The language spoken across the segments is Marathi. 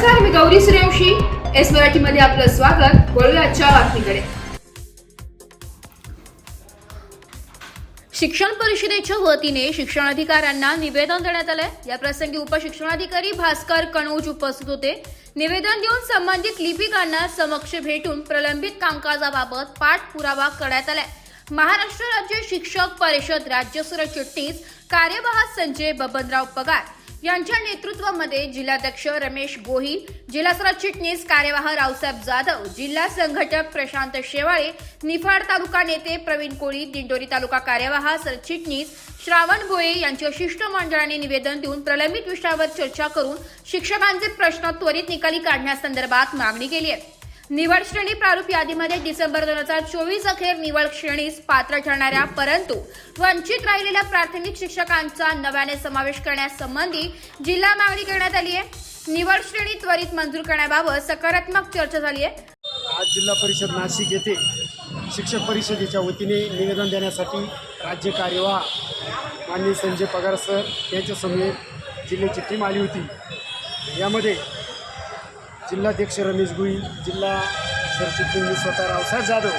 नमस्कार, मी गौरी सूर्यवंशी. एस मराठीमध्ये आपलं स्वागत. वळूया आजच्या बातमीकडे. शिक्षण परिषदेच्या वतीने शिक्षणाधिकाऱ्यांना निवेदन देण्यात आले. या प्रसंगी उपशिक्षणाधिकारी भास्कर कणोज उपस्थित होते. निवेदन देऊन संबंधित लिपिकांना समक्ष भेटून प्रलंबित कामकाजाबाबत पाठपुरावा करण्यात आला. महाराष्ट्र राज्य शिक्षक परिषद राज्य सरचिटणीस कार्यवाह संजय बबनराव पगार यांच्या नेतृत्वामध्ये जिल्हाध्यक्ष रमेश गोहिल, जिल्हा सरचिटणीस कार्यवाह रावसाहेब जाधव, जिल्हा संघटक प्रशांत शेवाळे, निफाड तालुका नेते प्रवीण कोळी, दिंडोरी तालुका कार्यवाह सरचिटणीस श्रावण भोये यांच्या शिष्टमंडळाने निवेदन देऊन प्रलंबित विषयावर चर्चा करून शिक्षकांचे प्रश्न त्वरित निकाली काढण्यासंदर्भात मागणी केली आहे. निवड श्रेणी प्रारूप यादीमध्ये डिसेंबर 2024 अखेर निवड श्रेणीस पात्र ठरणाऱ्या परंतु वंचित राहिलेल्या प्राथमिक शिक्षकांचा नव्याने समावेश करण्यासंबंधी जिल्हा मागणी करण्यात आली आहे. निवड श्रेणी त्वरित मंजूर करण्याबाबत सकारात्मक चर्चा झाली आहे. आज जिल्हा परिषद नाशिक येथे शिक्षक परिषदेच्या वतीने निवेदन देण्यासाठी राज्य कार्यवाह माननीय संजय पगार सर यांच्यासमवेत जिल्ह्याची टीम आली होती. यामध्ये जिल्हाध्यक्ष रमेश गोहिल, जिल्हा सरचिटणीस स्वतः रावसाहेब जाधव,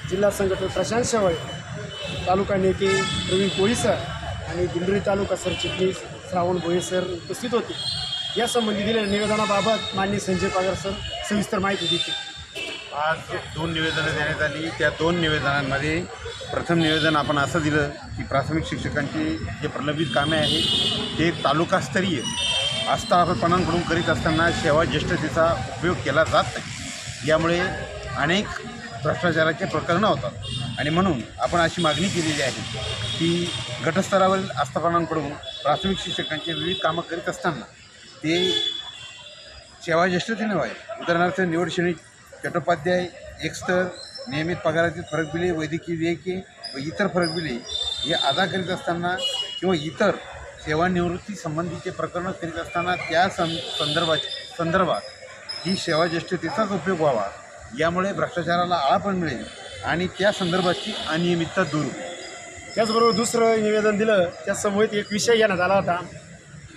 जिल्हा संघटक प्रशांत शेवाळे, तालुका नेते प्रवीण कोळी सर आणि दिंडोरी तालुका सरचिटणीस श्रावण भोये सर उपस्थित होते. यासंबंधी दिलेल्या निवेदनाबाबत माननीय संजय पगार सर सविस्तर माहिती देतील. आज 2 निवेदनं देण्यात आली. त्या 2 निवेदनांमध्ये प्रथम निवेदन आपण असं दिलं की प्राथमिक शिक्षकांची जे प्रलंबित कामे आहेत ते तालुकास्तरीय आस्थापनांकडून करीत असताना सेवा ज्येष्ठतेचा उपयोग केला जात नाही. यामुळे अनेक भ्रष्टाचाराचे प्रकरणं होतात आणि म्हणून आपण अशी मागणी केलेली आहे की गटस्तरावरील आस्थापनांकडून प्राथमिक शिक्षकांचे विविध कामं करीत असताना ते सेवा ज्येष्ठतेने व्हावे. उदाहरणार्थ निवड श्रेणी, चट्टोपाध्याय, एक स्तर, नियमित पगारातील फरक बिले, वैद्यकीय देयके व इतर फरक बिले हे अदा करीत असताना किंवा इतर सेवानिवृत्ती संबंधीचे प्रकरणं करीत असताना त्या संदर्भात ही सेवा ज्येष्ठतेचाच उपयोग व्हावा. यामुळे भ्रष्टाचाराला आळा पण मिळेल आणि त्या संदर्भाची अनियमितता दूर होईल. त्याचबरोबर दुसरं निवेदन दिलं, त्या समवेत एक विषय घेण्यात आला होता.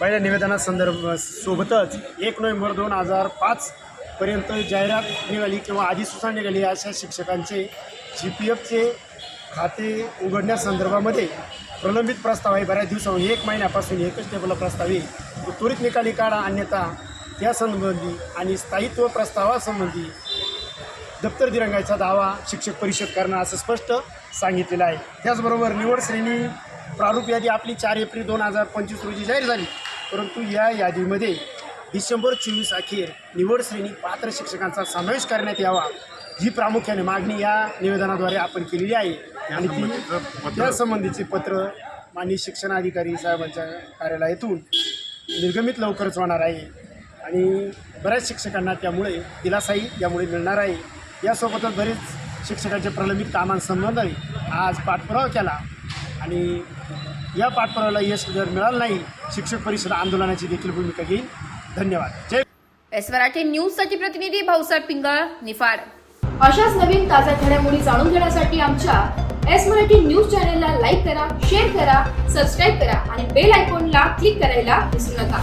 पहिल्या निवेदनासोबतच 1 नोव्हेंबर 2005 पर्यंत जाहिरात निघाली किंवा अधिसूचना निघाली अशा शिक्षकांचे GPFचे खाते उघडण्यासंदर्भामध्ये प्रलंबित प्रस्ताव आहे. बऱ्याच दिवसाहून 1 महिन्यापासून एकच टेबलला प्रस्ताव आहे. तो त्वरित निकाली काढा, अन्यथा त्यासंबंधी आणि स्थायित्व प्रस्तावासंबंधी दप्तर दिरंगाईचा दावा शिक्षक परिषद करणार असं स्पष्ट सांगितलेलं आहे. त्याचबरोबर निवड श्रेणी प्रारूप यादी आपली 4 एप्रिल 2025 रोजी जाहीर झाली, परंतु या यादीमध्ये डिसेंबर 24 अखेर निवड श्रेणी पात्र शिक्षकांचा समावेश करण्यात यावा ही प्रामुख्याने मागणी या निवेदनाद्वारे आपण केलेली आहे. आणि त्या संबंधीचे पत्र माननीय शिक्षणाधिकारी साहेबांच्या कार्यालयातून निर्गमित लवकरच होणार आहे आणि बऱ्याच शिक्षकांना त्यामुळे दिलासाही यामुळे मिळणार आहे. यासोबतच बरेच शिक्षकांच्या प्रलंबित कामांसंबंधी आज पाठपुरावा केला आणि या पाठपुराव्याला यश जर मिळालं नाही, शिक्षक परिषद आंदोलनाची देखील भूमिका घेईल. धन्यवाद. जय एस मराठी न्यूजसाठी प्रतिनिधी भाऊसाहेब पिंगळ, निफाड. अशाच नवीन ताज्या घडामोडी जाणून घेण्यासाठी आमच्या एस मराठी न्यूज चॅनलला लाईक करा, शेअर करा, सबस्क्राईब करा आणि बेल आयकॉनला क्लिक करायला विसरू नका.